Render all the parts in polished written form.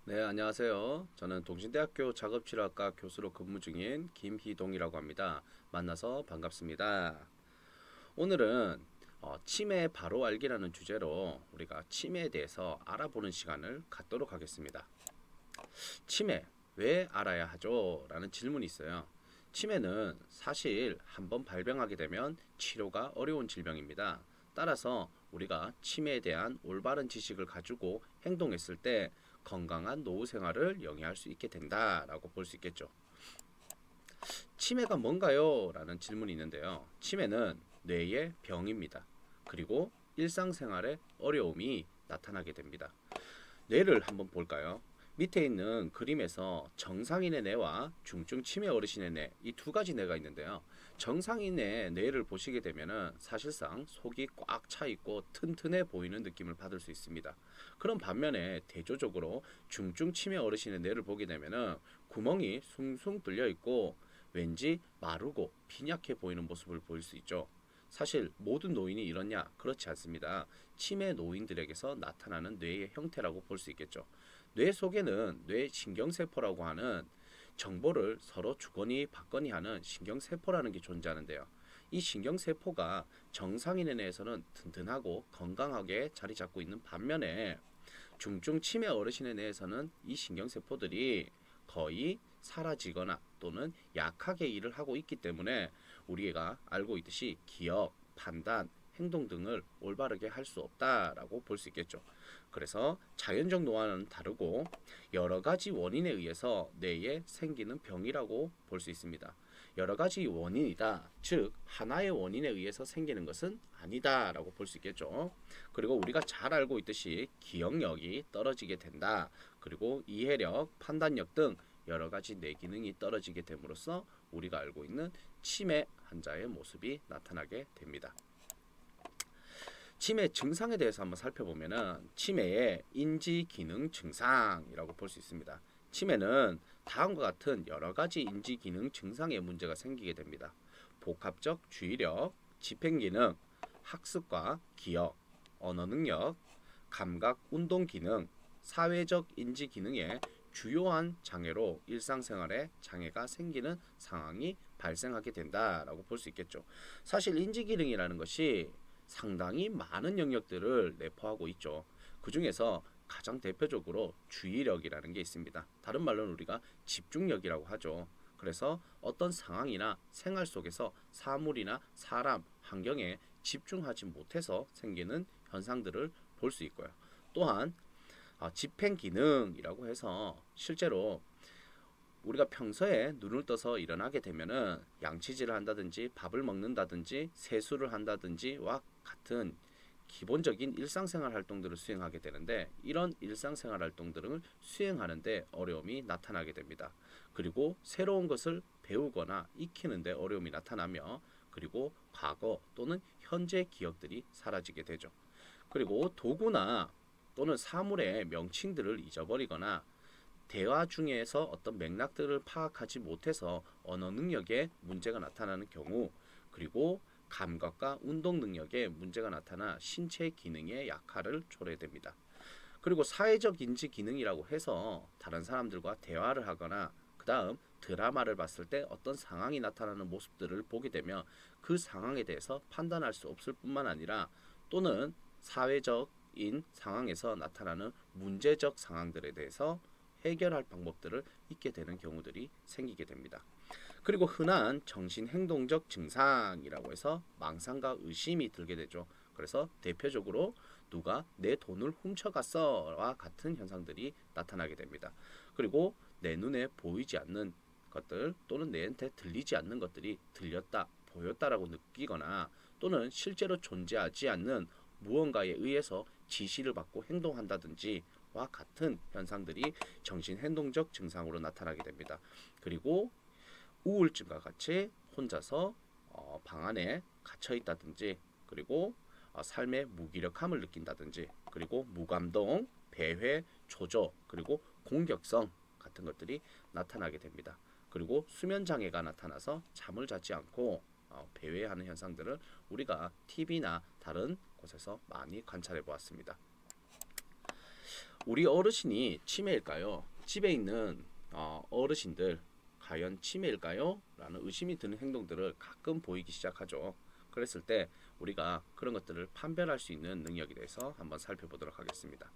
네, 안녕하세요. 저는 동신대학교 작업치료학과 교수로 근무 중인 김희동이라고 합니다. 만나서 반갑습니다. 오늘은 치매 바로 알기라는 주제로 우리가 치매에 대해서 알아보는 시간을 갖도록 하겠습니다. 치매 왜 알아야 하죠? 라는 질문이 있어요. 치매는 사실 한번 발병하게 되면 치료가 어려운 질병입니다. 따라서 우리가 치매에 대한 올바른 지식을 가지고 행동했을 때 건강한 노후 생활을 영위할 수 있게 된다라고 볼 수 있겠죠. 치매가 뭔가요? 라는 질문이 있는데요. 치매는 뇌의 병입니다. 그리고 일상생활에 어려움이 나타나게 됩니다. 뇌를 한번 볼까요? 밑에 있는 그림에서 정상인의 뇌와 중증 치매 어르신의 뇌, 이 두 가지 뇌가 있는데요. 정상인의 뇌를 보시게 되면은 사실상 속이 꽉 차 있고 튼튼해 보이는 느낌을 받을 수 있습니다. 그런 반면에 대조적으로 중증 치매 어르신의 뇌를 보게 되면은 구멍이 숭숭 뚫려 있고 왠지 마르고 빈약해 보이는 모습을 보일 수 있죠. 사실 모든 노인이 이렇냐? 그렇지 않습니다. 치매 노인들에게서 나타나는 뇌의 형태라고 볼 수 있겠죠. 뇌 속에는 뇌 신경세포라고 하는 정보를 서로 주거니 받거니 하는 신경세포라는 게 존재하는데요. 이 신경세포가 정상인의 뇌에서는 튼튼하고 건강하게 자리 잡고 있는 반면에 중증 치매 어르신의 뇌에서는 이 신경세포들이 거의 사라지거나 또는 약하게 일을 하고 있기 때문에 우리가 알고 있듯이 기억, 판단, 행동 등을 올바르게 할 수 없다라고 볼 수 있겠죠. 그래서 자연적 노화는 다르고 여러 가지 원인에 의해서 뇌에 생기는 병이라고 볼 수 있습니다. 여러 가지 원인이다. 즉 하나의 원인에 의해서 생기는 것은 아니다라고 볼 수 있겠죠. 그리고 우리가 잘 알고 있듯이 기억력이 떨어지게 된다. 그리고 이해력, 판단력 등 여러 가지 뇌 기능이 떨어지게 됨으로써 우리가 알고 있는 치매 환자의 모습이 나타나게 됩니다. 치매 증상에 대해서 한번 살펴보면은 치매의 인지 기능 증상이라고 볼 수 있습니다. 치매는 다음과 같은 여러 가지 인지 기능 증상에 문제가 생기게 됩니다. 복합적 주의력, 집행 기능, 학습과 기억, 언어 능력, 감각 운동 기능, 사회적 인지 기능에 주요한 장애로 일상생활에 장애가 생기는 상황이 발생하게 된다라고 볼 수 있겠죠. 사실 인지 기능이라는 것이 상당히 많은 영역들을 내포하고 있죠. 그 중에서 가장 대표적으로 주의력이라는 게 있습니다. 다른 말로는 우리가 집중력이라고 하죠. 그래서 어떤 상황이나 생활 속에서 사물이나 사람, 환경에 집중하지 못해서 생기는 현상들을 볼 수 있고요. 또한 집행 기능이라고 해서 실제로 우리가 평소에 눈을 떠서 일어나게 되면은 양치질을 한다든지 밥을 먹는다든지 세수를 한다든지와 같은 기본적인 일상생활 활동들을 수행하게 되는데 이런 일상생활 활동들을 수행하는데 어려움이 나타나게 됩니다. 그리고 새로운 것을 배우거나 익히는데 어려움이 나타나며 그리고 과거 또는 현재 기억들이 사라지게 되죠. 그리고 도구나 또는 사물의 명칭들을 잊어버리거나 대화 중에서 어떤 맥락들을 파악하지 못해서 언어 능력에 문제가 나타나는 경우 그리고 감각과 운동 능력에 문제가 나타나 신체 기능의 약화를 초래됩니다. 그리고 사회적 인지 기능이라고 해서 다른 사람들과 대화를 하거나 그 다음 드라마를 봤을 때 어떤 상황이 나타나는 모습들을 보게 되면 그 상황에 대해서 판단할 수 없을 뿐만 아니라 또는 사회적인 상황에서 나타나는 문제적 상황들에 대해서 해결할 방법들을 잊게 되는 경우들이 생기게 됩니다. 그리고 흔한 정신행동적 증상이라고 해서 망상과 의심이 들게 되죠. 그래서 대표적으로 누가 내 돈을 훔쳐갔어와 같은 현상들이 나타나게 됩니다. 그리고 내 눈에 보이지 않는 것들 또는 내한테 들리지 않는 것들이 들렸다, 보였다라고 느끼거나 또는 실제로 존재하지 않는 무언가에 의해서 지시를 받고 행동한다든지 와 같은 현상들이 정신행동적 증상으로 나타나게 됩니다. 그리고 우울증과 같이 혼자서 방 안에 갇혀 있다든지 그리고 삶의 무기력함을 느낀다든지 그리고 무감동, 배회, 초조 그리고 공격성 같은 것들이 나타나게 됩니다. 그리고 수면 장애가 나타나서 잠을 자지 않고 배회하는 현상들을 우리가 TV나 다른 곳에서 많이 관찰해 보았습니다. 우리 어르신이 치매일까요? 집에 있는 어르신들 과연 치매일까요? 라는 의심이 드는 행동들을 가끔 보이기 시작하죠. 그랬을 때 우리가 그런 것들을 판별할 수 있는 능력에 대해서 한번 살펴보도록 하겠습니다.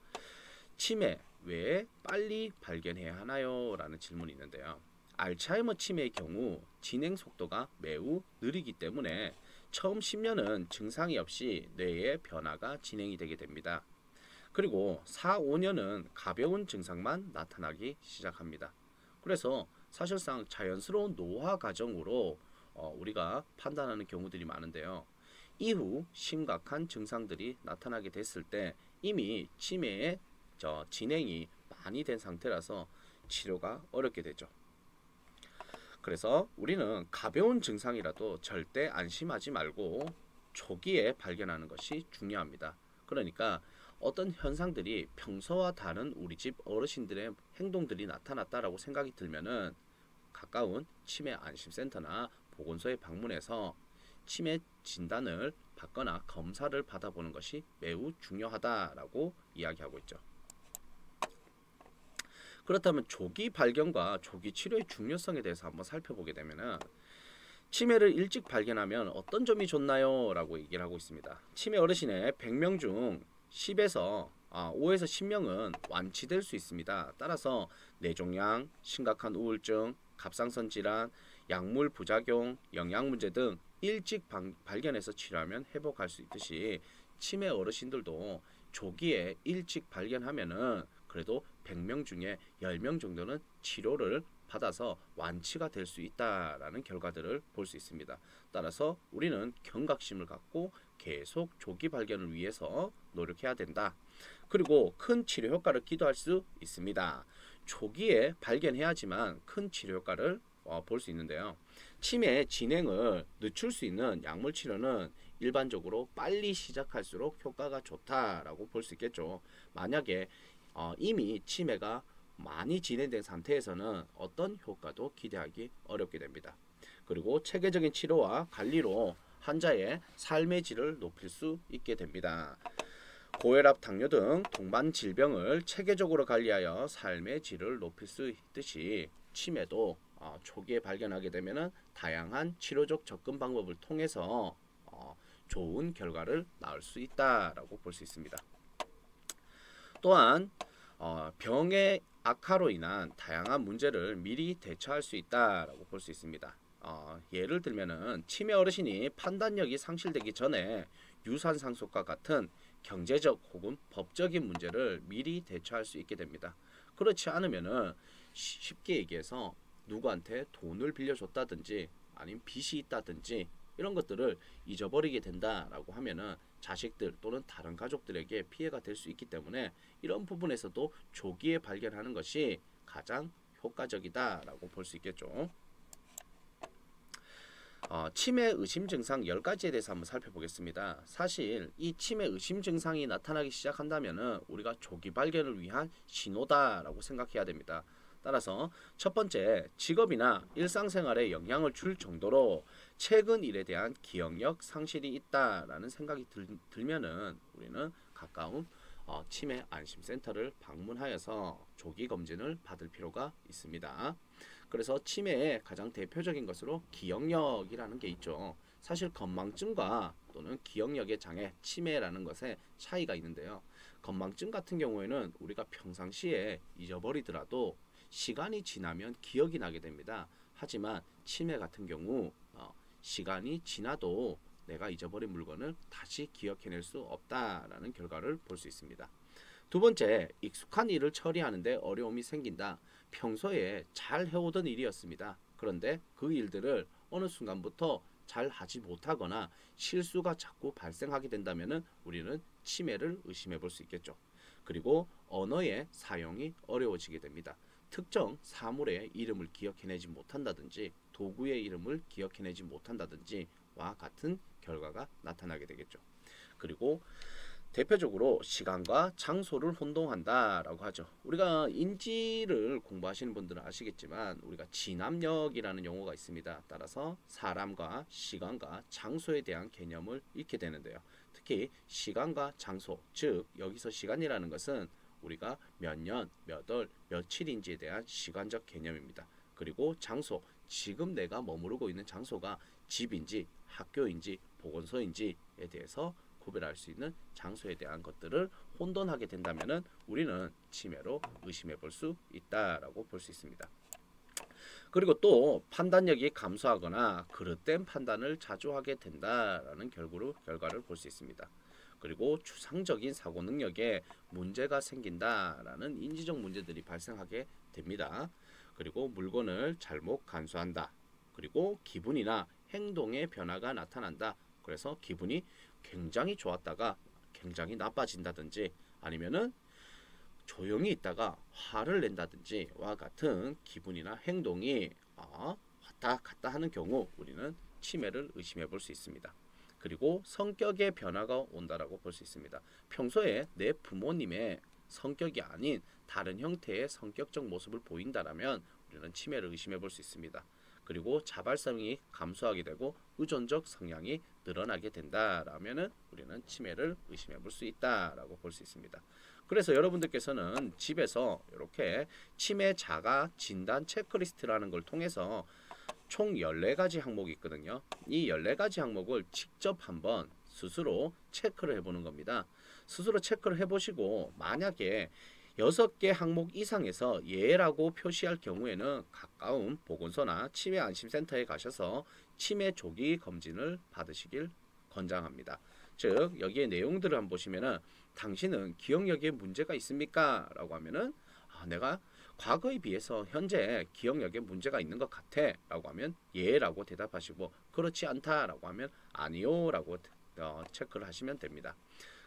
치매 왜 빨리 발견해야 하나요? 라는 질문이 있는데요. 알츠하이머 치매의 경우 진행 속도가 매우 느리기 때문에 처음 10년은 증상이 없이 뇌의 변화가 진행이 되게 됩니다. 그리고 4, 5년은 가벼운 증상만 나타나기 시작합니다. 그래서 사실상 자연스러운 노화 과정으로 우리가 판단하는 경우들이 많은데요. 이후 심각한 증상들이 나타나게 됐을 때 이미 치매의 진행이 많이 된 상태라서 치료가 어렵게 되죠. 그래서 우리는 가벼운 증상이라도 절대 안심하지 말고 초기에 발견하는 것이 중요합니다. 그러니까 어떤 현상들이 평소와 다른 우리 집 어르신들의 행동들이 나타났다라고 생각이 들면은 가까운 치매 안심센터나 보건소에 방문해서 치매 진단을 받거나 검사를 받아보는 것이 매우 중요하다라고 이야기하고 있죠. 그렇다면 조기 발견과 조기 치료의 중요성에 대해서 한번 살펴보게 되면은 치매를 일찍 발견하면 어떤 점이 좋나요? 라고 얘기를 하고 있습니다. 치매 어르신의 100명 중 5에서 10명은 완치될 수 있습니다. 따라서 뇌종양, 심각한 우울증, 갑상선 질환, 약물 부작용, 영양 문제 등 일찍 발견해서 치료하면 회복할 수 있듯이 치매 어르신들도 조기에 일찍 발견하면은 그래도 100명 중에 10명 정도는 치료를 받아서 완치가 될 수 있다라는 결과들을 볼 수 있습니다. 따라서 우리는 경각심을 갖고 계속 조기 발견을 위해서 노력해야 된다. 그리고 큰 치료 효과를 기대할 수 있습니다. 초기에 발견해야지만 큰 치료 효과를 볼 수 있는데요. 치매 진행을 늦출 수 있는 약물 치료는 일반적으로 빨리 시작할수록 효과가 좋다라고 볼 수 있겠죠. 만약에 이미 치매가 많이 진행된 상태에서는 어떤 효과도 기대하기 어렵게 됩니다. 그리고 체계적인 치료와 관리로 환자의 삶의 질을 높일 수 있게 됩니다. 고혈압, 당뇨 등 동반 질병을 체계적으로 관리하여 삶의 질을 높일 수 있듯이 치매도 초기에 발견하게 되면 다양한 치료적 접근 방법을 통해서 좋은 결과를 낳을 수 있다라고 볼 수 있습니다. 또한 병의 악화로 인한 다양한 문제를 미리 대처할 수 있다라고 볼 수 있습니다. 예를 들면은 치매 어르신이 판단력이 상실되기 전에 유산상속과 같은 경제적 혹은 법적인 문제를 미리 대처할 수 있게 됩니다. 그렇지 않으면은 쉽게 얘기해서 누구한테 돈을 빌려줬다든지 아니면 빚이 있다든지 이런 것들을 잊어버리게 된다라고 하면은 자식들 또는 다른 가족들에게 피해가 될 수 있기 때문에 이런 부분에서도 조기에 발견하는 것이 가장 효과적이다라고 볼 수 있겠죠. 치매 의심 증상 10가지에 대해서 한번 살펴보겠습니다. 사실 이 치매 의심 증상이 나타나기 시작한다면 우리가 조기 발견을 위한 신호다라고 생각해야 됩니다. 따라서 첫 번째, 직업이나 일상생활에 영향을 줄 정도로 최근 일에 대한 기억력 상실이 있다라는 생각이 들면은 우리는 가까운 치매 안심센터를 방문하여서 조기 검진을 받을 필요가 있습니다. 그래서 치매의 가장 대표적인 것으로 기억력이라는 게 있죠. 사실 건망증과 또는 기억력의 장애, 치매라는 것에 차이가 있는데요. 건망증 같은 경우에는 우리가 평상시에 잊어버리더라도 시간이 지나면 기억이 나게 됩니다. 하지만 치매 같은 경우 시간이 지나도 내가 잊어버린 물건을 다시 기억해낼 수 없다라는 결과를 볼 수 있습니다. 두 번째, 익숙한 일을 처리하는데 어려움이 생긴다. 평소에 잘 해오던 일이었습니다. 그런데 그 일들을 어느 순간부터 잘 하지 못하거나 실수가 자꾸 발생하게 된다면 우리는 치매를 의심해 볼 수 있겠죠. 그리고 언어의 사용이 어려워지게 됩니다. 특정 사물의 이름을 기억해내지 못한다든지 도구의 이름을 기억해내지 못한다든지와 같은 결과가 나타나게 되겠죠. 그리고 대표적으로 시간과 장소를 혼동한다라고 하죠. 우리가 인지를 공부하시는 분들은 아시겠지만 우리가 진압력이라는 용어가 있습니다. 따라서 사람과 시간과 장소에 대한 개념을 잃게 되는데요. 특히 시간과 장소, 즉 여기서 시간이라는 것은 우리가 몇 년, 몇 월, 며칠인지에 대한 시간적 개념입니다. 그리고 장소, 지금 내가 머무르고 있는 장소가 집인지 학교인지 보건소인지에 대해서 구별할 수 있는 장소에 대한 것들을 혼돈하게 된다면은 우리는 치매로 의심해 볼 수 있다라고 볼 수 있습니다. 그리고 또 판단력이 감소하거나 그릇된 판단을 자주 하게 된다라는 결과를 볼 수 있습니다. 그리고 추상적인 사고 능력에 문제가 생긴다라는 인지적 문제들이 발생하게 됩니다. 그리고 물건을 잘못 간수한다. 그리고 기분이나 행동의 변화가 나타난다. 그래서 기분이 굉장히 좋았다가 굉장히 나빠진다든지 아니면은 조용히 있다가 화를 낸다든지와 같은 기분이나 행동이 왔다 갔다 하는 경우 우리는 치매를 의심해 볼 수 있습니다. 그리고 성격의 변화가 온다라고 볼 수 있습니다. 평소에 내 부모님의 성격이 아닌 다른 형태의 성격적 모습을 보인다라면 우리는 치매를 의심해 볼 수 있습니다. 그리고 자발성이 감소하게 되고 의존적 성향이 늘어나게 된다라면은 우리는 치매를 의심해 볼 수 있다라고 볼 수 있습니다. 그래서 여러분들께서는 집에서 이렇게 치매 자가 진단 체크리스트라는 걸 통해서 총 14가지 항목이 있거든요. 이 14가지 항목을 직접 한번 스스로 체크를 해보는 겁니다. 스스로 체크를 해보시고 만약에 6개 항목 이상에서 예라고 표시할 경우에는 가까운 보건소나 치매 안심센터에 가셔서 치매 조기 검진을 받으시길 권장합니다. 즉 여기에 내용들을 한번 보시면은 당신은 기억력에 문제가 있습니까? 라고 하면은 내가 과거에 비해서 현재 기억력에 문제가 있는 것 같아 라고 하면 예 라고 대답하시고 그렇지 않다 라고 하면 아니요 라고 체크를 하시면 됩니다.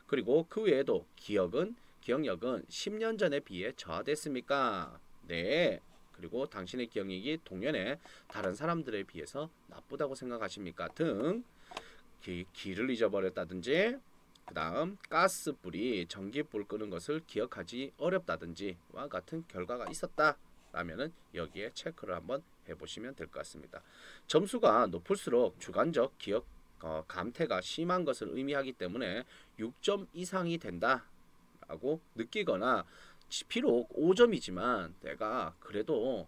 그리고 그 외에도 기억력은 10년 전에 비해 저하됐습니까? 네. 그리고 당신의 기억력이 동년에 다른 사람들에 비해서 나쁘다고 생각하십니까? 등 길을 잊어버렸다든지 그 다음 가스불이 전기불 끄는 것을 기억하기 어렵다든지와 같은 결과가 있었다 라면은 여기에 체크를 한번 해보시면 될 것 같습니다. 점수가 높을수록 주관적 기억 감퇴가 심한 것을 의미하기 때문에 6점 이상이 된다 라고 느끼거나 비록 5점이지만 내가 그래도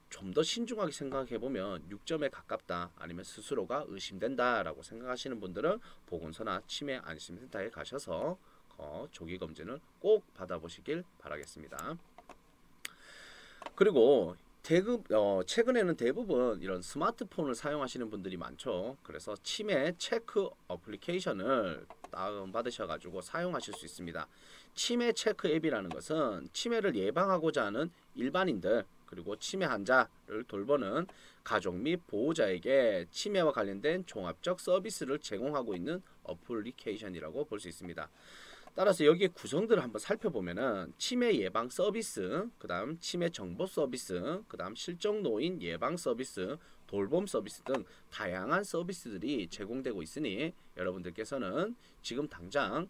좀 더 신중하게 생각해보면 6점에 가깝다 아니면 스스로가 의심된다 라고 생각하시는 분들은 보건소나 치매 안심센터에 가셔서 조기검진을 꼭 받아보시길 바라겠습니다. 그리고 최근에는 대부분 이런 스마트폰을 사용하시는 분들이 많죠. 그래서 치매 체크 어플리케이션을 다운받으셔가지고 사용하실 수 있습니다. 치매 체크 앱이라는 것은 치매를 예방하고자 하는 일반인들 그리고 치매 환자를 돌보는 가족 및 보호자에게 치매와 관련된 종합적 서비스를 제공하고 있는 어플리케이션이라고 볼 수 있습니다. 따라서 여기에 구성들을 한번 살펴보면은 치매 예방 서비스, 그 다음 치매 정보 서비스, 그 다음 실종 노인 예방 서비스, 돌봄 서비스 등 다양한 서비스들이 제공되고 있으니 여러분들께서는 지금 당장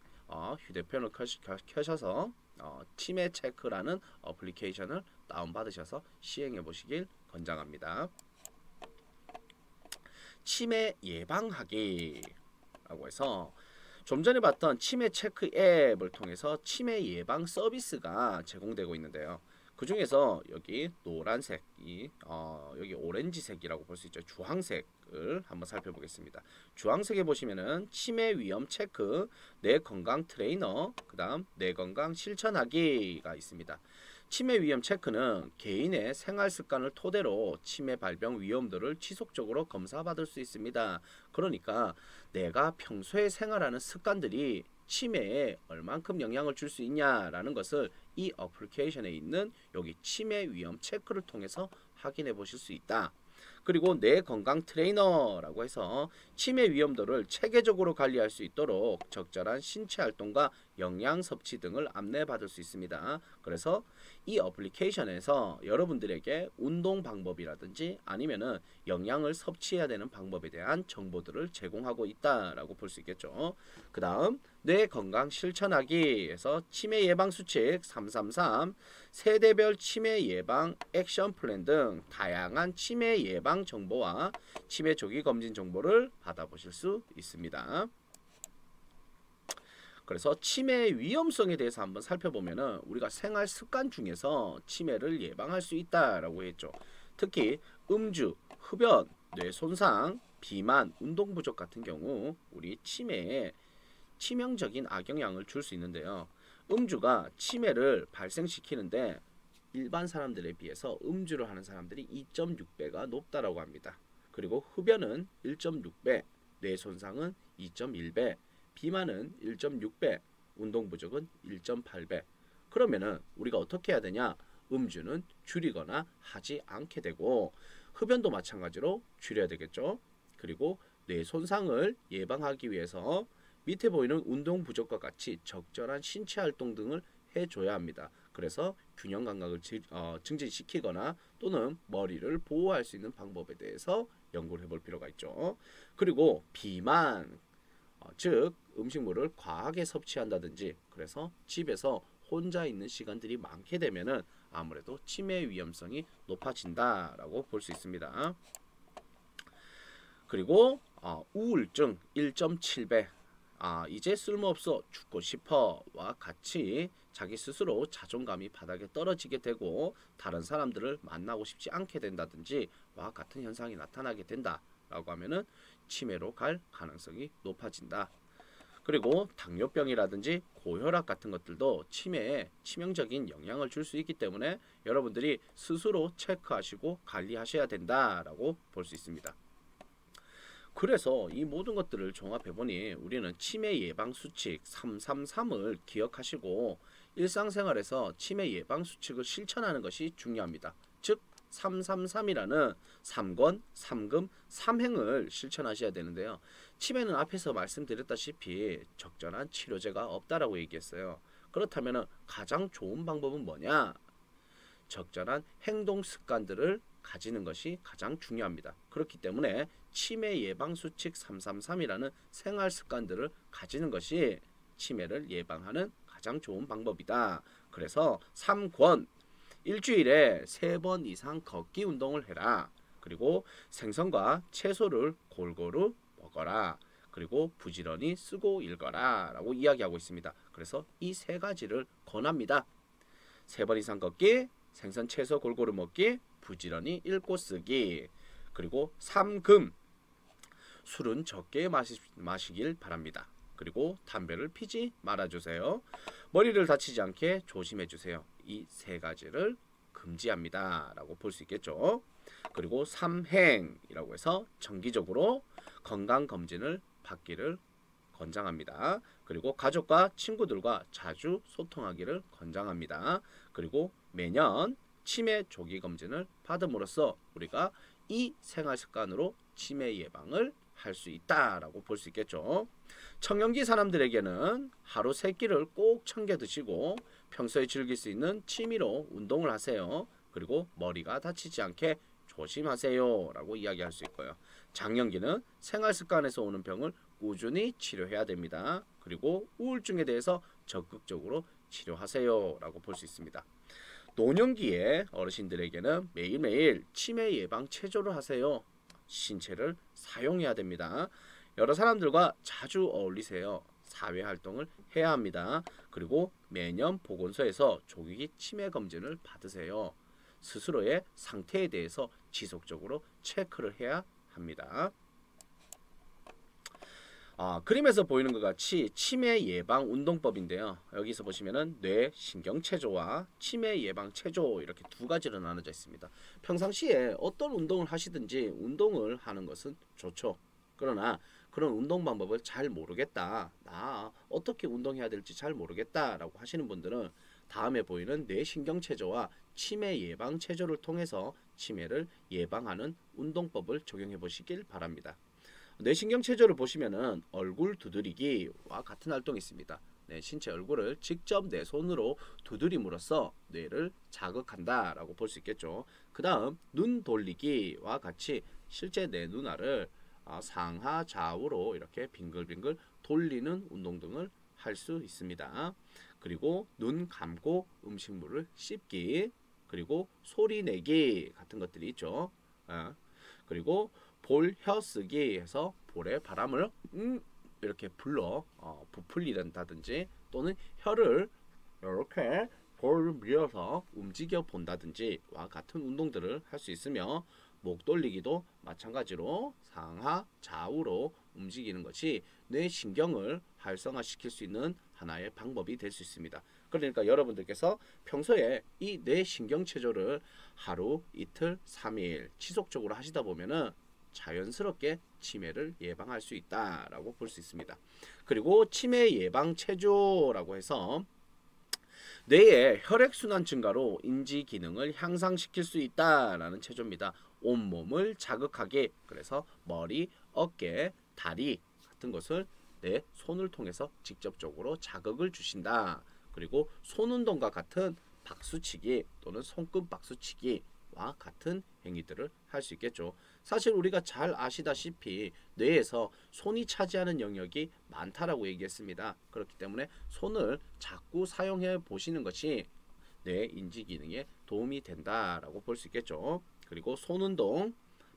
휴대폰을 켜셔서 치매 체크라는 어플리케이션을 다운받으셔서 시행해 보시길 권장합니다. 치매 예방하기라고 해서 좀 전에 봤던 치매 체크 앱을 통해서 치매 예방 서비스가 제공되고 있는데요. 그 중에서 여기 노란색이 여기 오렌지색이라고 볼 수 있죠. 주황색을 한번 살펴보겠습니다. 주황색에 보시면은 치매 위험 체크, 내 건강 트레이너, 그 다음 내 건강 실천하기가 있습니다. 치매 위험 체크는 개인의 생활 습관을 토대로 치매 발병 위험도를 지속적으로 검사받을 수 있습니다. 그러니까 내가 평소에 생활하는 습관들이 치매에 얼만큼 영향을 줄 수 있냐라는 것을 이 어플리케이션에 있는 여기 치매 위험 체크를 통해서 확인해 보실 수 있다. 그리고 내 건강 트레이너라고 해서 치매 위험도를 체계적으로 관리할 수 있도록 적절한 신체 활동과 영양 섭취 등을 안내받을 수 있습니다. 그래서 이 어플리케이션에서 여러분들에게 운동 방법이라든지 아니면은 영양을 섭취해야 되는 방법에 대한 정보들을 제공하고 있다라고 볼 수 있겠죠. 그 다음 뇌 건강 실천하기에서 치매 예방 수칙 333, 세대별 치매 예방 액션 플랜 등 다양한 치매 예방 정보와 치매 조기 검진 정보를 받아보실 수 있습니다. 그래서 치매 위험성에 대해서 한번 살펴보면은 우리가 생활 습관 중에서 치매를 예방할 수 있다라고 했죠. 특히 음주, 흡연, 뇌 손상, 비만, 운동 부족 같은 경우 우리 치매에 치명적인 악영향을 줄 수 있는데요. 음주가 치매를 발생시키는데 일반 사람들에 비해서 음주를 하는 사람들이 2.6배가 높다라고 합니다. 그리고 흡연은 1.6배, 뇌 손상은 2.1배, 비만은 1.6배, 운동 부족은 1.8배. 그러면은 우리가 어떻게 해야 되냐? 음주는 줄이거나 하지 않게 되고 흡연도 마찬가지로 줄여야 되겠죠. 그리고 뇌 손상을 예방하기 위해서 밑에 보이는 운동 부족과 같이 적절한 신체 활동 등을 해줘야 합니다. 그래서 균형 감각을 증진시키거나 또는 머리를 보호할 수 있는 방법에 대해서 연구를 해볼 필요가 있죠. 그리고 비만, 즉 음식물을 과하게 섭취한다든지 그래서 집에서 혼자 있는 시간들이 많게 되면은 아무래도 치매 위험성이 높아진다라고 볼 수 있습니다. 그리고 우울증 1.7배, 이제 쓸모없어 죽고 싶어와 같이 자기 스스로 자존감이 바닥에 떨어지게 되고 다른 사람들을 만나고 싶지 않게 된다든지 와 같은 현상이 나타나게 된다라고 하면은 치매로 갈 가능성이 높아진다. 그리고 당뇨병이라든지 고혈압 같은 것들도 치매에 치명적인 영향을 줄 수 있기 때문에 여러분들이 스스로 체크하시고 관리하셔야 된다라고 볼 수 있습니다. 그래서 이 모든 것들을 종합해보니 우리는 치매 예방 수칙 333을 기억하시고 일상생활에서 치매 예방 수칙을 실천하는 것이 중요합니다. 즉 333이라는 3권, 3금, 3행을 실천하셔야 되는데요. 치매는 앞에서 말씀드렸다시피 적절한 치료제가 없다라고 얘기했어요. 그렇다면 가장 좋은 방법은 뭐냐? 적절한 행동 습관들을 가지는 것이 가장 중요합니다. 그렇기 때문에 치매 예방 수칙 333이라는 생활 습관들을 가지는 것이 치매를 예방하는 가장 좋은 방법이다. 그래서 3권, 일주일에 3번 이상 걷기 운동을 해라. 그리고 생선과 채소를 골고루 먹어라. 그리고 부지런히 쓰고 읽어라 라고 이야기하고 있습니다. 그래서 이 3가지를 권합니다. 3번 이상 걷기, 생선 채소 골고루 먹기, 부지런히 읽고 쓰기. 그리고 3금, 술은 적게 마시길 바랍니다. 그리고 담배를 피지 말아주세요. 머리를 다치지 않게 조심해주세요. 이 3가지를 금지합니다 라고 볼 수 있겠죠. 그리고 3행이라고 해서 정기적으로 건강검진을 받기를 권장합니다. 그리고 가족과 친구들과 자주 소통하기를 권장합니다. 그리고 매년 치매 조기검진을 받음으로써 우리가 이 생활습관으로 치매 예방을 할 수 있다라고 볼 수 있겠죠. 청년기 사람들에게는 하루 3끼를 꼭 챙겨 드시고 평소에 즐길 수 있는 취미로 운동을 하세요. 그리고 머리가 다치지 않게 조심하세요 라고 이야기할 수 있고요. 장년기는 생활습관에서 오는 병을 꾸준히 치료해야 됩니다. 그리고 우울증에 대해서 적극적으로 치료하세요 라고 볼 수 있습니다. 노년기의 어르신들에게는 매일매일 치매 예방 체조를 하세요. 신체를 사용해야 됩니다. 여러 사람들과 자주 어울리세요. 사회활동을 해야 합니다. 그리고 매년 보건소에서 조기 치매 검진을 받으세요. 스스로의 상태에 대해서 지속적으로 체크를 해야 합니다. 그림에서 보이는 것 같이 치매 예방 운동법인데요. 여기서 보시면은 뇌 신경체조와 치매 예방 체조 이렇게 2가지로 나눠져 있습니다. 평상시에 어떤 운동을 하시든지 운동을 하는 것은 좋죠. 그러나 그런 운동 방법을 잘 모르겠다, 나 어떻게 운동해야 될지 잘 모르겠다 라고 하시는 분들은 다음에 보이는 뇌신경체조와 치매 예방 체조를 통해서 치매를 예방하는 운동법을 적용해 보시길 바랍니다. 뇌신경체조를 보시면은 얼굴 두드리기와 같은 활동이 있습니다. 신체 얼굴을 직접 내 손으로 두드림으로써 뇌를 자극한다 라고 볼 수 있겠죠. 그 다음 눈 돌리기와 같이 실제 내 눈알을 상하 좌우로 이렇게 빙글빙글 돌리는 운동 등을 할 수 있습니다. 그리고 눈 감고 음식물을 씹기, 그리고 소리 내기 같은 것들이 있죠. 그리고 볼 혀 쓰기 해서 볼에 바람을 이렇게 불러 부풀린다든지 또는 혀를 이렇게 볼을 밀어서 움직여 본다든지와 같은 운동들을 할 수 있으며 목 돌리기도 마찬가지로 상하 좌우로 움직이는 것이 뇌 신경을 활성화시킬 수 있는 하나의 방법이 될 수 있습니다. 그러니까 여러분들께서 평소에 이 뇌 신경 체조를 하루, 이틀, 3일 지속적으로 하시다 보면은 자연스럽게 치매를 예방할 수 있다라고 볼 수 있습니다. 그리고 치매 예방 체조라고 해서 뇌의 혈액순환 증가로 인지 기능을 향상시킬 수 있다라는 체조입니다. 온몸을 자극하게, 그래서 머리, 어깨, 다리 같은 것을 내 손을 통해서 직접적으로 자극을 주신다. 그리고 손운동과 같은 박수치기 또는 손끝 박수치기와 같은 행위들을 할 수 있겠죠. 사실 우리가 잘 아시다시피 뇌에서 손이 차지하는 영역이 많다라고 얘기했습니다. 그렇기 때문에 손을 자꾸 사용해 보시는 것이 뇌 인지 기능에 도움이 된다라고 볼 수 있겠죠. 그리고 손운동,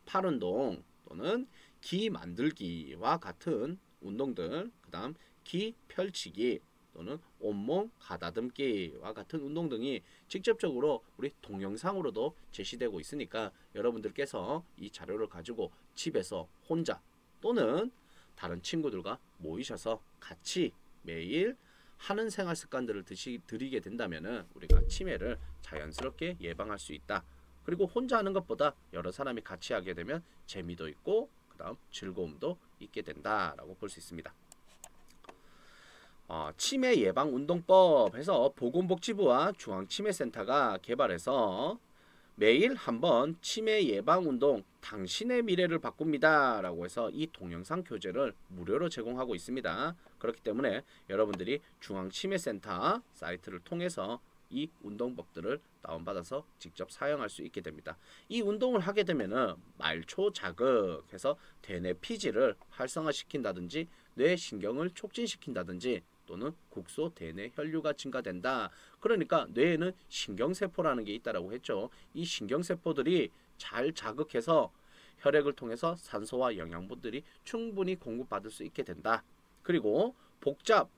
팔운동 또는 기 만들기와 같은 운동들, 그 다음 기 펼치기 또는 온몸 가다듬기와 같은 운동 등이 직접적으로 우리 동영상으로도 제시되고 있으니까 여러분들께서 이 자료를 가지고 집에서 혼자 또는 다른 친구들과 모이셔서 같이 매일 하는 생활 습관들을 들이게 된다면 우리가 치매를 자연스럽게 예방할 수 있다. 그리고 혼자 하는 것보다 여러 사람이 같이 하게 되면 재미도 있고 그 다음 즐거움도 있게 된다라고 볼 수 있습니다. 치매 예방 운동법 해서 보건복지부와 중앙치매센터가 개발해서 매일 한번 치매 예방 운동 당신의 미래를 바꿉니다 라고 해서 이 동영상 교재를 무료로 제공하고 있습니다. 그렇기 때문에 여러분들이 중앙치매센터 사이트를 통해서 이 운동법들을 다운받아서 직접 사용할 수 있게 됩니다. 이 운동을 하게 되면은 말초 자극해서 대뇌 피지를 활성화시킨다든지 뇌 신경을 촉진시킨다든지 또는 국소 대뇌 혈류가 증가된다. 그러니까 뇌에는 신경세포라는 게 있다라고 했죠. 이 신경세포들이 잘 자극해서 혈액을 통해서 산소와 영양분들이 충분히 공급받을 수 있게 된다. 그리고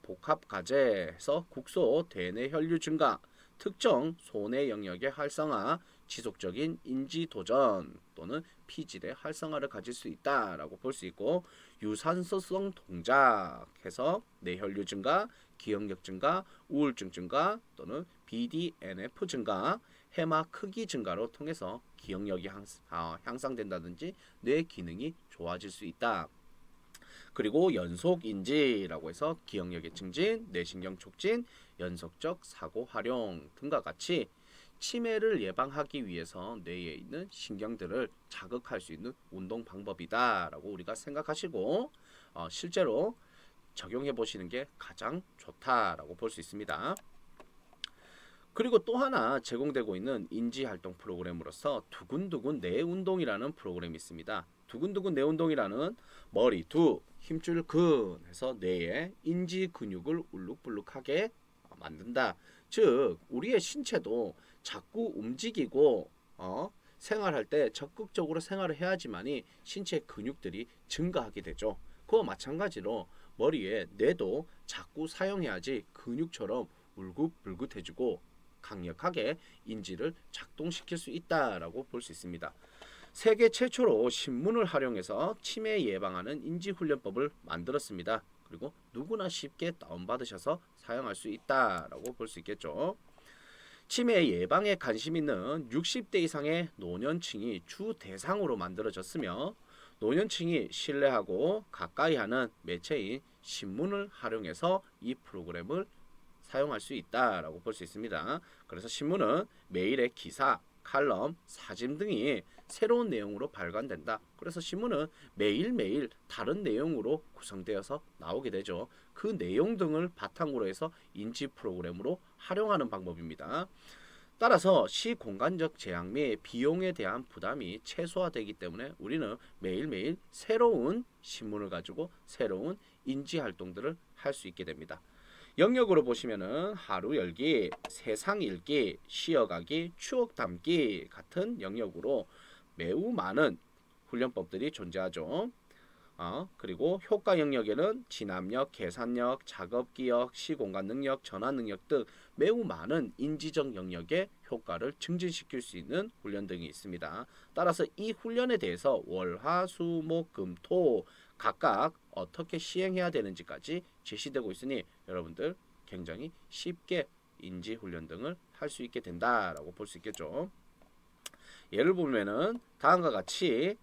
복합가제해서 국소 대뇌 혈류 증가, 특정 소뇌 영역의 활성화, 지속적인 인지 도전 또는 피질의 활성화를 가질 수 있다라고 볼 수 있고, 유산소성 동작해서 뇌혈류 증가, 기억력 증가, 우울증 증가 또는 BDNF 증가, 해마 크기 증가로 통해서 기억력이 향상된다든지 뇌 기능이 좋아질 수 있다. 그리고 연속인지라고 해서 기억력의 증진, 뇌신경 촉진, 연속적 사고 활용 등과 같이 치매를 예방하기 위해서 뇌에 있는 신경들을 자극할 수 있는 운동 방법이다 라고 우리가 생각하시고 실제로 적용해 보시는 게 가장 좋다라고 볼 수 있습니다. 그리고 또 하나 제공되고 있는 인지활동 프로그램으로서 두근두근 뇌운동이라는 프로그램이 있습니다. 두근두근 뇌운동이라는 머리 두 힘줄 근 해서 뇌의 인지 근육을 울룩불룩하게 만든다. 즉 우리의 신체도 자꾸 움직이고 생활할 때 적극적으로 생활을 해야지만이 신체 근육들이 증가하게 되죠. 그와 마찬가지로 머리에 뇌도 자꾸 사용해야지 근육처럼 울긋불긋해지고 강력하게 인지를 작동시킬 수 있다라고 볼 수 있습니다. 세계 최초로 신문을 활용해서 치매 예방하는 인지훈련법을 만들었습니다. 그리고 누구나 쉽게 다운받으셔서 사용할 수 있다라고 볼 수 있겠죠. 치매 예방에 관심 있는 60대 이상의 노년층이 주 대상으로 만들어졌으며 노년층이 신뢰하고 가까이 하는 매체인 신문을 활용해서 이 프로그램을 사용할 수 있다라고 볼 수 있습니다. 그래서 신문은 매일의 기사, 칼럼, 사진 등이 새로운 내용으로 발간된다. 그래서 신문은 매일매일 다른 내용으로 구성되어서 나오게 되죠. 그 내용 등을 바탕으로 해서 인지 프로그램으로 활용하는 방법입니다. 따라서 시공간적 제약 및 비용에 대한 부담이 최소화되기 때문에 우리는 매일매일 새로운 신문을 가지고 새로운 인지 활동들을 할 수 있게 됩니다. 영역으로 보시면은 하루 열기, 세상 읽기, 쉬어가기, 추억 담기 같은 영역으로 매우 많은 훈련법들이 존재하죠. 그리고 효과 영역에는 진압력, 계산력, 작업기억, 시공간 능력, 전환 능력 등 매우 많은 인지적 영역의 효과를 증진시킬 수 있는 훈련 등이 있습니다. 따라서 이 훈련에 대해서 월, 화, 수, 목, 금, 토 각각 어떻게 시행해야 되는지까지 제시되고 있으니 여러분들 굉장히 쉽게 인지 훈련 등을 할 수 있게 된다라고 볼 수 있겠죠. 예를 보면은 다음과 같이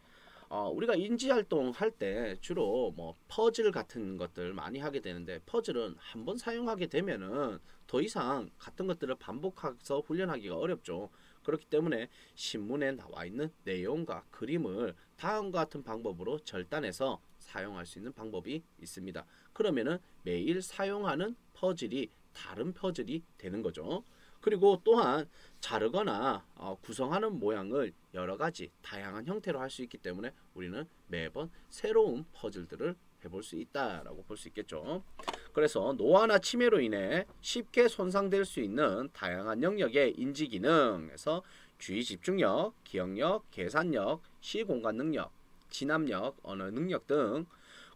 우리가 인지활동 할 때 주로 뭐 퍼즐 같은 것들 많이 하게 되는데 퍼즐은 한번 사용하게 되면은 더 이상 같은 것들을 반복해서 훈련하기가 어렵죠. 그렇기 때문에 신문에 나와 있는 내용과 그림을 다음과 같은 방법으로 절단해서 사용할 수 있는 방법이 있습니다. 그러면은 매일 사용하는 퍼즐이 다른 퍼즐이 되는 거죠. 그리고 또한 자르거나 구성하는 모양을 여러 가지 다양한 형태로 할 수 있기 때문에 우리는 매번 새로운 퍼즐들을 해볼 수 있다라고 볼 수 있겠죠. 그래서 노화나 치매로 인해 쉽게 손상될 수 있는 다양한 영역의 인지 기능에서 주의 집중력, 기억력, 계산력, 시공간 능력, 진압력, 언어 능력 등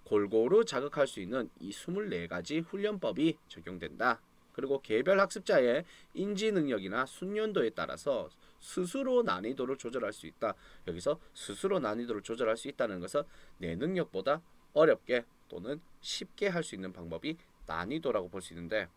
골고루 자극할 수 있는 이 24가지 훈련법이 적용된다. 그리고 개별 학습자의 인지 능력이나 숙련도에 따라서 스스로 난이도를 조절할 수 있다. 여기서 스스로 난이도를 조절할 수 있다는 것은 내 능력보다 어렵게 또는 쉽게 할 수 있는 방법이 난이도라고 볼 수 있는데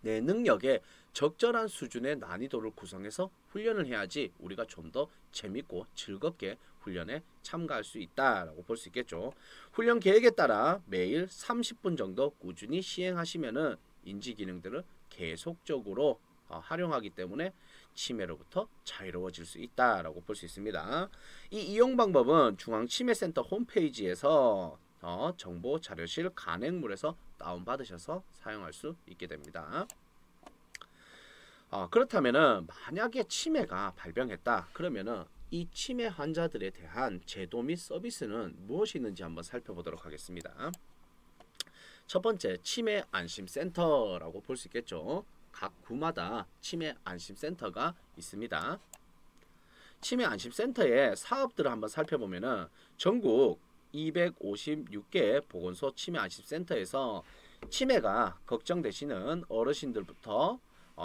내 능력에 적절한 수준의 난이도를 구성해서 훈련을 해야지 우리가 좀 더 재밌고 즐겁게 훈련에 참가할 수 있다라고 볼 수 있겠죠. 훈련 계획에 따라 매일 30분 정도 꾸준히 시행하시면은 인지 기능들을 계속적으로 활용하기 때문에 치매로부터 자유로워질 수 있다라고 볼 수 있습니다. 이 이용 방법은 중앙치매센터 홈페이지에서 정보 자료실 간행물에서 다운받으셔서 사용할 수 있게 됩니다. 그렇다면은 만약에 치매가 발병했다 그러면은 이 치매 환자들에 대한 제도 및 서비스는 무엇이 있는지 한번 살펴보도록 하겠습니다. 첫 번째, 치매 안심센터라고 볼 수 있겠죠. 각 구마다 치매 안심센터가 있습니다. 치매 안심센터의 사업들을 한번 살펴보면은 전국 256개 보건소 치매 안심센터에서 치매가 걱정되시는 어르신들부터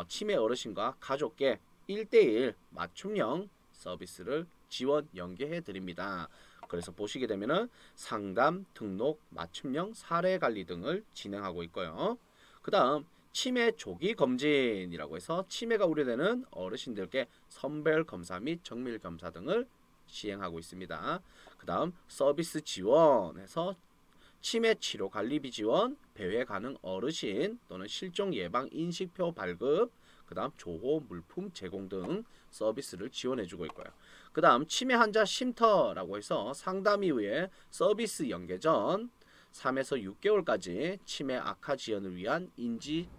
치매 어르신과 가족께 1:1 맞춤형 서비스를 지원 연계해 드립니다. 그래서 보시게 되면은 상담, 등록, 맞춤형 사례 관리 등을 진행하고 있고요. 그 다음 치매 조기 검진이라고 해서 치매가 우려되는 어르신들께 선별 검사 및 정밀 검사 등을 시행하고 있습니다. 그 다음 서비스 지원에서 치매 치료 관리비 지원, 배회 가능 어르신 또는 실종 예방 인식표 발급, 그 다음 조호 물품 제공 등 서비스를 지원해주고 있고요. 그 다음 치매 환자 쉼터라고 해서 상담 이후에 서비스 연계 전 3에서 6개월까지 치매 악화 지연을 위한 인지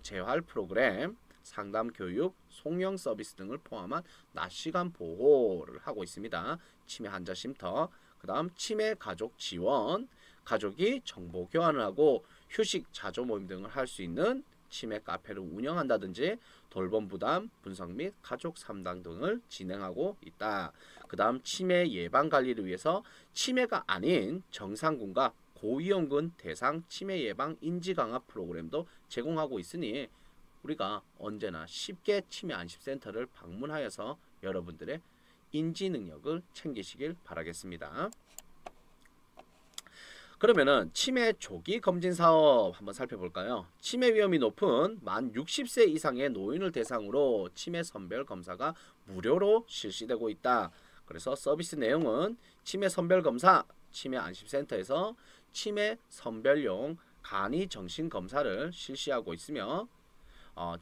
재활 프로그램, 상담 교육, 송영 서비스 등을 포함한 낮시간 보호를 하고 있습니다. 치매 환자 쉼터, 그 다음 치매 가족 지원, 가족이 정보 교환을 하고 휴식 자조 모임 등을 할 수 있는 치매 카페를 운영한다든지 돌봄 부담 분석 및 가족 상담 등을 진행하고 있다. 그 다음 치매 예방 관리를 위해서 치매가 아닌 정상군과 고위험군 대상 치매 예방 인지 강화 프로그램도 제공하고 있으니 우리가 언제나 쉽게 치매 안심센터를 방문하여서 여러분들의 인지 능력을 챙기시길 바라겠습니다. 그러면은 치매 조기 검진 사업 한번 살펴볼까요? 치매 위험이 높은 만 60세 이상의 노인을 대상으로 치매 선별 검사가 무료로 실시되고 있다. 그래서 서비스 내용은 치매 선별 검사, 치매 안심센터에서 치매 선별용 간이 정신 검사를 실시하고 있으며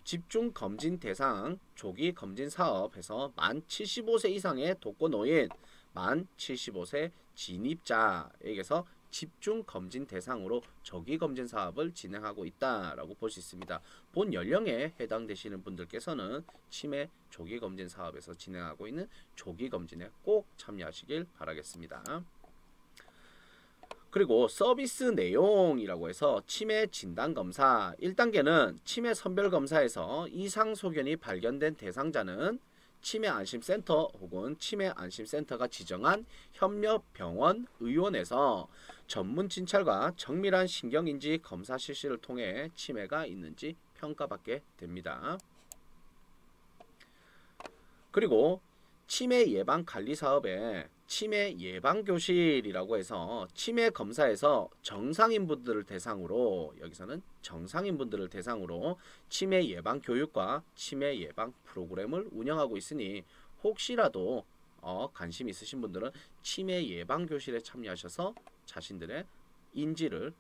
집중 검진 대상 조기 검진 사업에서 만 75세 이상의 독거노인, 만 75세 진입자에게서 집중 검진 대상으로 조기 검진 사업을 진행하고 있다라고 볼 수 있습니다. 본 연령에 해당되시는 분들께서는 치매 조기 검진 사업에서 진행하고 있는 조기 검진에 꼭 참여하시길 바라겠습니다. 그리고 서비스 내용이라고 해서 치매 진단 검사 1단계는 치매 선별 검사에서 이상 소견이 발견된 대상자는 치매안심센터 혹은 치매안심센터가 지정한 협력병원 의원에서 전문 진찰과 정밀한 신경인지 검사 실시를 통해 치매가 있는지 평가받게 됩니다. 그리고 치매 예방 관리 사업에 치매 예방 교실이라고 해서 치매 검사에서 정상인분들을 대상으로, 여기서는 정상인분들을 대상으로 치매 예방 교육과 치매 예방 프로그램을 운영하고 있으니 혹시라도 관심 있으신 분들은 치매 예방 교실에 참여하셔서 자신들의 인지를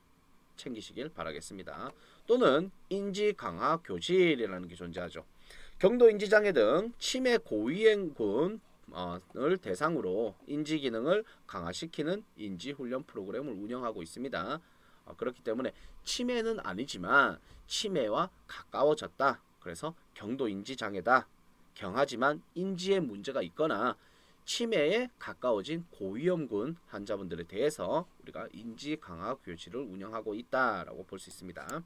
챙기시길 바라겠습니다. 또는 인지 강화 교실이라는 게 존재하죠. 경도 인지장애 등 치매 고위험군 을 대상으로 인지 기능을 강화시키는 인지 훈련 프로그램을 운영하고 있습니다. 그렇기 때문에 치매는 아니지만 치매와 가까워졌다. 그래서 경도 인지 장애다. 경하지만 인지에 문제가 있거나 치매에 가까워진 고위험군 환자분들에 대해서 우리가 인지 강화 교실을 운영하고 있다라고 볼 수 있습니다.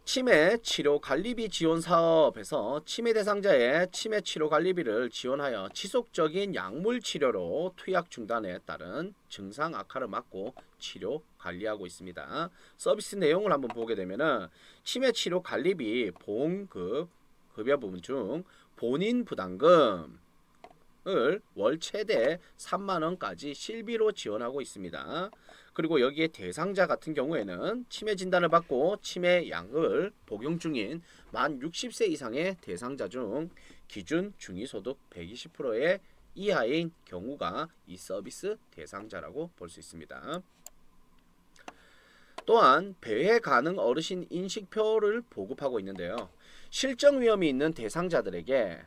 치매 치료 관리비 지원 사업에서 치매 대상자의 치매 치료 관리비를 지원하여 지속적인 약물 치료로 투약 중단에 따른 증상 악화를 막고 치료 관리하고 있습니다. 서비스 내용을 한번 보게 되면은 치매 치료 관리비 보험급 급여 부분 중 본인 부담금을 월 최대 3만원까지 실비로 지원하고 있습니다. 그리고 여기에 대상자 같은 경우에는 치매 진단을 받고 치매 약을 복용 중인 만 60세 이상의 대상자 중 기준 중위소득 120%의 이하인 경우가 이 서비스 대상자라고 볼 수 있습니다. 또한 배회 가능 어르신 인식표를 보급하고 있는데요. 실정 위험이 있는 대상자들에게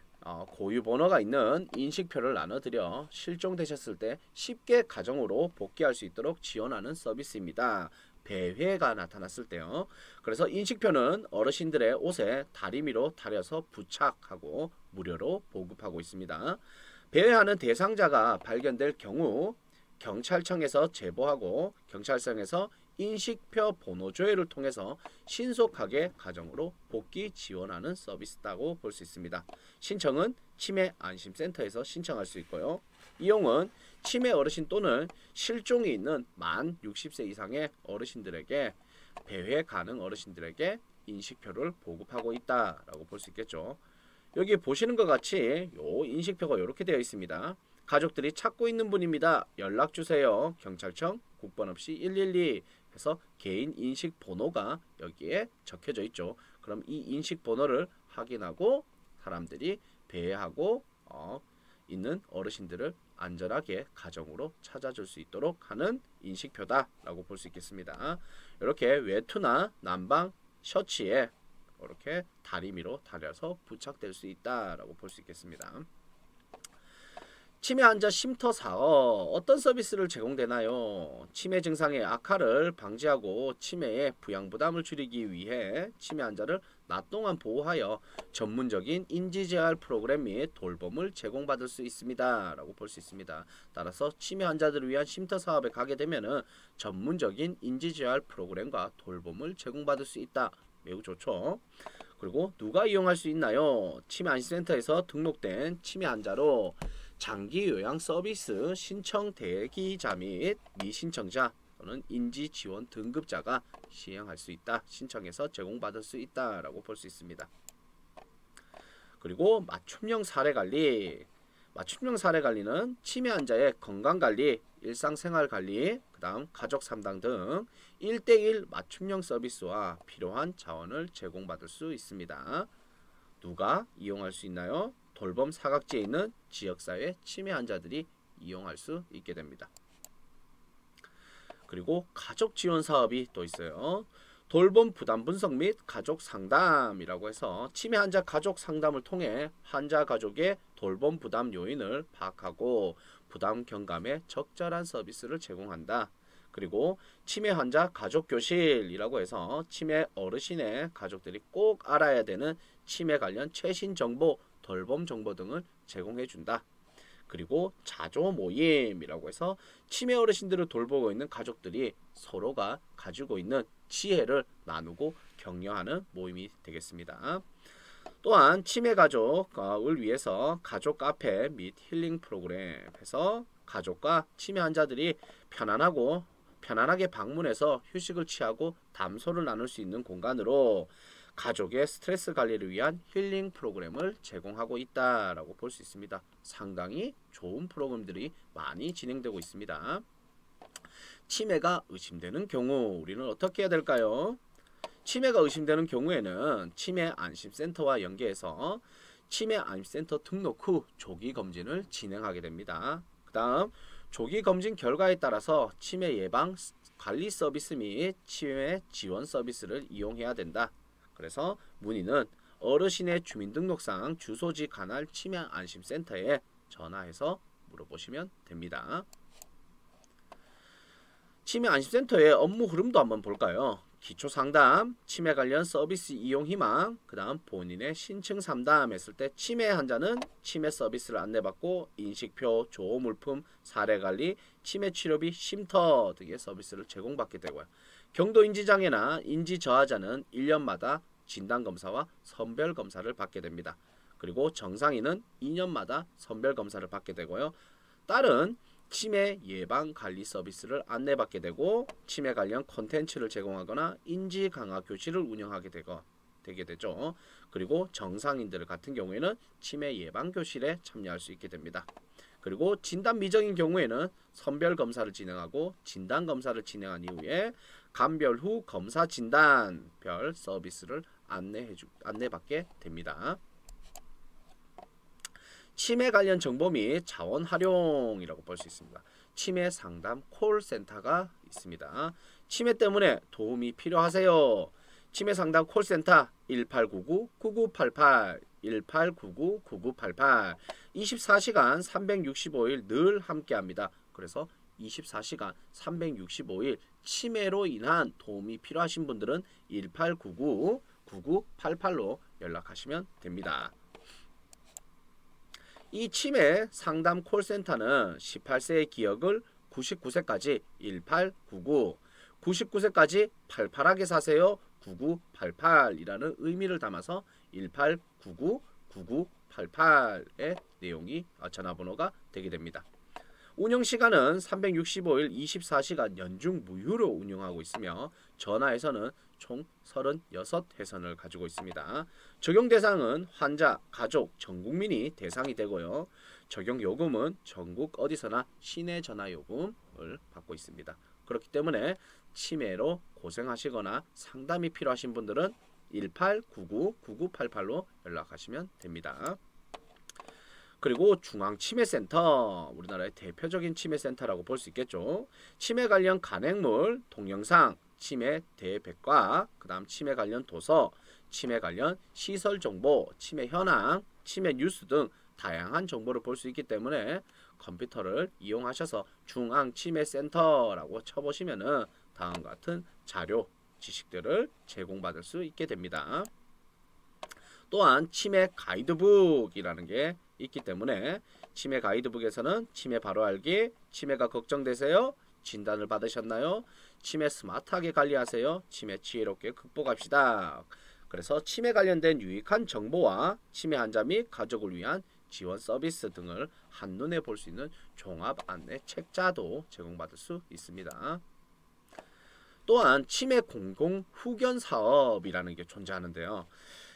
고유 번호가 있는 인식표를 나눠드려 실종되셨을 때 쉽게 가정으로 복귀할 수 있도록 지원하는 서비스입니다. 배회가 나타났을 때요. 그래서 인식표는 어르신들의 옷에 다리미로 달여서 부착하고 무료로 보급하고 있습니다. 배회하는 대상자가 발견될 경우 경찰청에서 제보하고 경찰서에서 인식표 번호 조회를 통해서 신속하게 가정으로 복귀 지원하는 서비스라고 볼 수 있습니다. 신청은 치매 안심센터에서 신청할 수 있고요. 이용은 치매 어르신 또는 실종이 있는 만 60세 이상의 어르신들에게 배회 가능 어르신들에게 인식표를 보급하고 있다라고 볼 수 있겠죠. 여기 보시는 것 같이 요 인식표가 이렇게 되어 있습니다. 가족들이 찾고 있는 분입니다. 연락주세요. 경찰청 국번 없이 112 해서 개인 인식 번호가 여기에 적혀져 있죠. 그럼 이 인식 번호를 확인하고 사람들이 배회하고 있는 어르신들을 안전하게 가정으로 찾아줄 수 있도록 하는 인식표다 라고 볼 수 있겠습니다. 이렇게 외투나 난방 셔츠에 이렇게 다리미로 달여서 부착될 수 있다라고 볼 수 있겠습니다. 치매 환자 쉼터 사업 어떤 서비스를 제공되나요? 치매 증상의 악화를 방지하고 치매의 부양부담을 줄이기 위해 치매 환자를 낮 동안 보호하여 전문적인 인지재활 프로그램 및 돌봄을 제공받을 수 있습니다 라고 볼 수 있습니다. 따라서 치매 환자들을 위한 쉼터 사업에 가게 되면 전문적인 인지재활 프로그램과 돌봄을 제공받을 수 있다. 매우 좋죠. 그리고 누가 이용할 수 있나요? 치매 안심센터에서 등록된 치매 환자로 장기 요양 서비스 신청 대기자 및 미신청자 또는 인지 지원 등급자가 시행할 수 있다. 신청해서 제공받을 수 있다라고 볼 수 있습니다. 그리고 맞춤형 사례관리. 맞춤형 사례관리는 치매 환자의 건강관리, 일상생활관리, 그 다음 가족 상담 등 1:1 맞춤형 서비스와 필요한 자원을 제공받을 수 있습니다. 누가 이용할 수 있나요? 돌봄 사각지에 있는 지역사회 치매 환자들이 이용할 수 있게 됩니다. 그리고 가족 지원 사업이 또 있어요. 돌봄 부담 분석 및 가족 상담이라고 해서 치매 환자 가족 상담을 통해 환자 가족의 돌봄 부담 요인을 파악하고 부담 경감에 적절한 서비스를 제공한다. 그리고 치매 환자 가족 교실이라고 해서 치매 어르신의 가족들이 꼭 알아야 되는 치매 관련 최신 정보, 돌봄 정보 등을 제공해 준다. 그리고 자조 모임이라고 해서 치매 어르신들을 돌보고 있는 가족들이 서로가 가지고 있는 지혜를 나누고 격려하는 모임이 되겠습니다. 또한 치매 가족을 위해서 가족 카페 및 힐링 프로그램 해서 가족과 치매 환자들이 편안하게 방문해서 휴식을 취하고 담소를 나눌 수 있는 공간으로 가족의 스트레스 관리를 위한 힐링 프로그램을 제공하고 있다라고 볼 수 있습니다. 상당히 좋은 프로그램들이 많이 진행되고 있습니다. 치매가 의심되는 경우 우리는 어떻게 해야 될까요? 치매가 의심되는 경우에는 치매 안심센터와 연계해서 치매 안심센터 등록 후 조기 검진을 진행하게 됩니다. 그 다음 조기 검진 결과에 따라서 치매 예방 관리 서비스 및 치매 지원 서비스를 이용해야 된다. 그래서 문의는 어르신의 주민등록상 주소지 관할 치매 안심센터에 전화해서 물어보시면 됩니다. 치매 안심센터의 업무 흐름도 한번 볼까요? 기초상담, 치매 관련 서비스 이용 희망, 그 다음 본인의 신청 상담 했을 때 치매 환자는 치매 서비스를 안내받고 인식표, 조호물품, 사례관리, 치매 치료비, 쉼터 등의 서비스를 제공받게 되고요. 경도인지장애나 인지저하자는 1년마다 진단검사와 선별검사를 받게 됩니다. 그리고 정상인은 2년마다 선별검사를 받게 되고요. 딸은 치매 예방 관리 서비스를 안내받게 되고 치매 관련 콘텐츠를 제공하거나 인지 강화 교실을 운영하게 되게 되죠. 그리고 정상인들 같은 경우에는 치매 예방 교실에 참여할 수 있게 됩니다. 그리고 진단 미정인 경우에는 선별 검사를 진행하고 진단 검사를 진행한 이후에 감별 후 검사 진단별 서비스를 안내받게 됩니다. 치매 관련 정보 및 자원 활용이라고 볼 수 있습니다. 치매 상담 콜센터가 있습니다. 치매 때문에 도움이 필요하세요. 치매 상담 콜센터 1899-9988 1899-9988 24시간 365일 늘 함께합니다. 그래서 24시간 365일 치매로 인한 도움이 필요하신 분들은 1899-9988로 연락하시면 됩니다. 이 치매 상담 콜센터는 18세의 기억을 99세까지 1899, 99세까지 팔팔하게 사세요 9988이라는 의미를 담아서 1899-9988의 내용이 전화번호가 되게 됩니다. 운영시간은 365일 24시간 연중 무휴로 운영하고 있으며 전화에서는 총 36회선을 가지고 있습니다. 적용 대상은 환자, 가족, 전 국민이 대상이 되고요. 적용 요금은 전국 어디서나 시내 전화 요금을 받고 있습니다. 그렇기 때문에 치매로 고생하시거나 상담이 필요하신 분들은 1899-9988로 연락하시면 됩니다. 그리고 중앙치매센터, 우리나라의 대표적인 치매센터라고 볼 수 있겠죠. 치매 관련 간행물, 동영상, 치매 대백과, 그 다음 치매 관련 도서, 치매 관련 시설 정보, 치매 현황, 치매 뉴스 등 다양한 정보를 볼 수 있기 때문에 컴퓨터를 이용하셔서 중앙치매센터라고 쳐보시면은 다음과 같은 자료, 지식들을 제공받을 수 있게 됩니다. 또한 치매 가이드북이라는 게 있기 때문에 치매 가이드북에서는 치매 바로 알기, 치매가 걱정되세요? 진단을 받으셨나요? 치매 스마트하게 관리하세요? 치매 지혜롭게 극복합시다. 그래서 치매 관련된 유익한 정보와 치매 환자 및 가족을 위한 지원 서비스 등을 한눈에 볼 수 있는 종합 안내 책자도 제공받을 수 있습니다. 또한 치매 공공 후견 사업이라는 게 존재하는데요.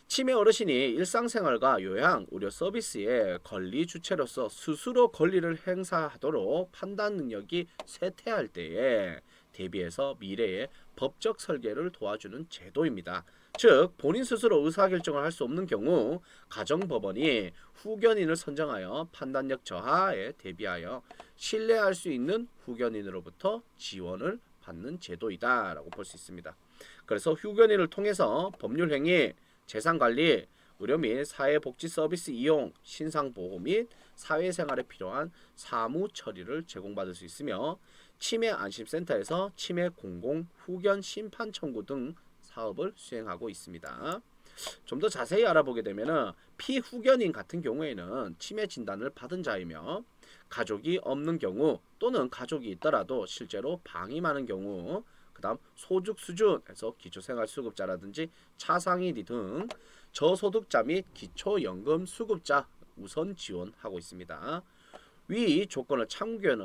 치매 어르신이 일상생활과 요양, 의료 서비스의 권리 주체로서 스스로 권리를 행사하도록 판단 능력이 쇠퇴할 때에 대비해서 미래의 법적 설계를 도와주는 제도입니다. 즉 본인 스스로 의사결정을 할 수 없는 경우 가정법원이 후견인을 선정하여 판단력 저하에 대비하여 신뢰할 수 있는 후견인으로부터 지원을 받는 제도이다 라고 볼 수 있습니다. 그래서 후견인을 통해서 법률행위, 재산관리, 의료 및 사회복지 서비스 이용, 신상보호 및 사회생활에 필요한 사무 처리를 제공받을 수 있으며 치매 안심센터에서 치매 공공 후견 심판 청구 등 사업을 수행하고 있습니다. 좀 더 자세히 알아보게 되면 피후견인 같은 경우에는 치매 진단을 받은 자이며 가족이 없는 경우 또는 가족이 있더라도 실제로 방임하는 경우, 그 다음 소득 수준에서 기초생활수급자라든지 차상위 등 저소득자 및 기초연금 수급자 우선 지원하고 있습니다. 위 조건을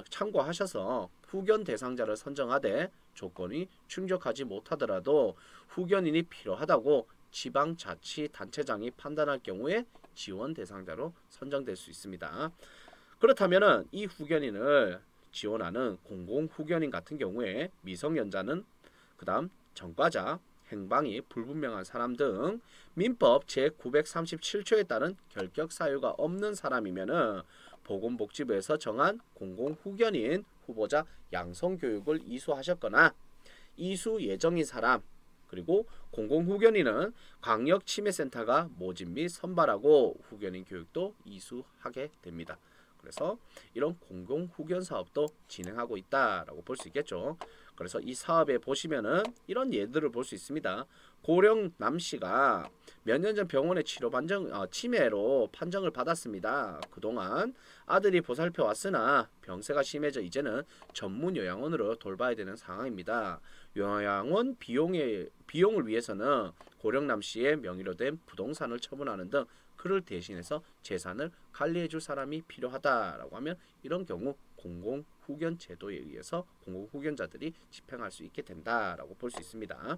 참고하셔서 후견 대상자를 선정하되 조건이 충족하지 못하더라도 후견인이 필요하다고 지방자치단체장이 판단할 경우에 지원 대상자로 선정될 수 있습니다. 그렇다면 이 후견인을 지원하는 공공후견인 같은 경우에 미성년자는 그 다음 전과자, 행방이 불분명한 사람 등 민법 제937조에 따른 결격 사유가 없는 사람이면은 보건복지부에서 정한 공공후견인 후보자 양성교육을 이수하셨거나 이수 예정인 사람, 그리고 공공후견인은 광역치매센터가 모집 및 선발하고 후견인 교육도 이수하게 됩니다. 그래서 이런 공공후견 사업도 진행하고 있다라고 볼 수 있겠죠. 그래서 이 사업에 보시면은 이런 예들을 볼 수 있습니다. 고령 남씨가 몇 년 전 병원에 치매로 판정을 받았습니다. 그동안 아들이 보살펴 왔으나 병세가 심해져 이제는 전문 요양원으로 돌봐야 되는 상황입니다. 요양원 비용을 위해서는 고령 남씨의 명의로 된 부동산을 처분하는 등 그를 대신해서 재산을 관리해 줄 사람이 필요하다라고 하면 이런 경우 공공후견 제도에 의해서 공공후견자들이 집행할 수 있게 된다라고 볼 수 있습니다.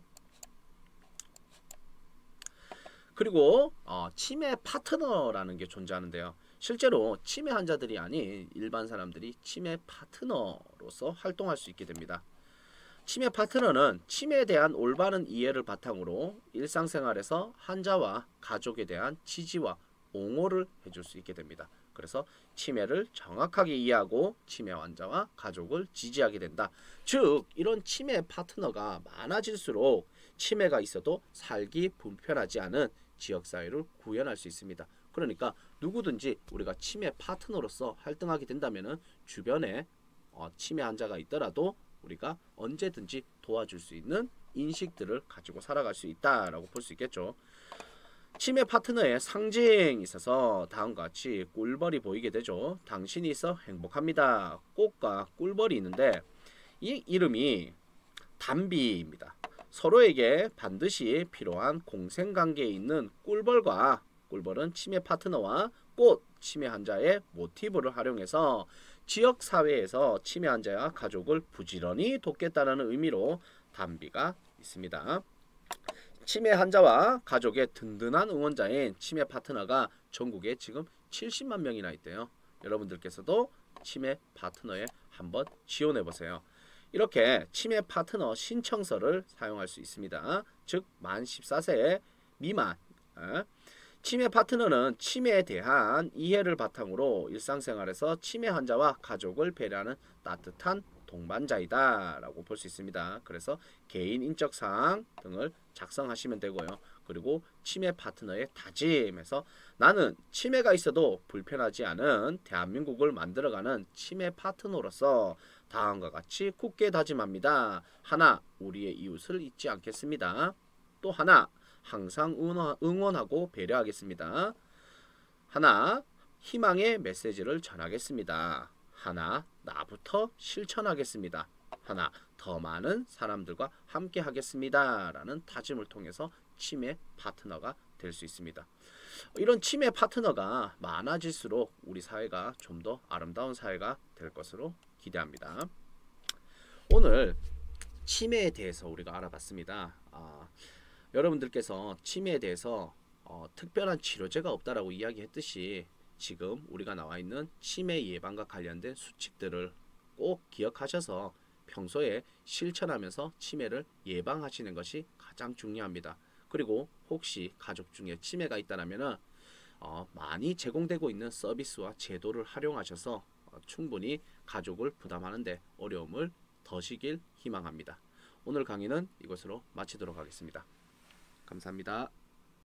그리고 치매 파트너라는 게 존재하는데요. 실제로 치매 환자들이 아닌 일반 사람들이 치매 파트너로서 활동할 수 있게 됩니다. 치매 파트너는 치매에 대한 올바른 이해를 바탕으로 일상생활에서 환자와 가족에 대한 지지와 옹호를 해줄 수 있게 됩니다. 그래서 치매를 정확하게 이해하고 치매 환자와 가족을 지지하게 된다. 즉 이런 치매 파트너가 많아질수록 치매가 있어도 살기 불편하지 않은 지역사회를 구현할 수 있습니다. 그러니까 누구든지 우리가 치매 파트너로서 활동하게 된다면 주변에 치매 환자가 있더라도 우리가 언제든지 도와줄 수 있는 인식들을 가지고 살아갈 수 있다라고 볼 수 있겠죠. 치매 파트너의 상징이 있어서 다음과 같이 꿀벌이 보이게 되죠. 당신이 있어 행복합니다. 꽃과 꿀벌이 있는데 이 이름이 단비입니다. 서로에게 반드시 필요한 공생관계에 있는 꿀벌과 꿀벌은 치매 파트너와 꽃 치매 환자의 모티브를 활용해서 지역 사회에서 치매 환자와 가족을 부지런히 돕겠다는 의미로 단비가 있습니다. 치매 환자와 가족의 든든한 응원자인 치매 파트너가 전국에 지금 70만 명이나 있대요. 여러분들께서도 치매 파트너에 한번 지원해 보세요. 이렇게 치매 파트너 신청서를 사용할 수 있습니다. 즉 만 14세 미만. 치매 파트너는 치매에 대한 이해를 바탕으로 일상생활에서 치매 환자와 가족을 배려하는 따뜻한 동반자이다 라고 볼 수 있습니다. 그래서 개인 인적 사항 등을 작성하시면 되고요. 그리고 치매 파트너의 다짐에서 나는 치매가 있어도 불편하지 않은 대한민국을 만들어가는 치매 파트너로서 다음과 같이 굳게 다짐합니다. 하나, 우리의 이웃을 잊지 않겠습니다. 또 하나, 항상 응원하고 배려하겠습니다. 하나, 희망의 메시지를 전하겠습니다. 하나, 나부터 실천하겠습니다. 하나, 더 많은 사람들과 함께 하겠습니다. 라는 다짐을 통해서 치매 파트너가 될 수 있습니다. 이런 치매 파트너가 많아질수록 우리 사회가 좀 더 아름다운 사회가 될 것으로 기대합니다. 오늘 치매에 대해서 우리가 알아봤습니다. 여러분들께서 치매에 대해서 특별한 치료제가 없다라고 이야기했듯이 지금 우리가 나와 있는 치매 예방과 관련된 수칙들을 꼭 기억하셔서 평소에 실천하면서 치매를 예방하시는 것이 가장 중요합니다. 그리고 혹시 가족 중에 치매가 있다면 많이 제공되고 있는 서비스와 제도를 활용하셔서 충분히 가족을 부담하는데 어려움을 더시길 희망합니다. 오늘 강의는 이것으로 마치도록 하겠습니다. 감사합니다.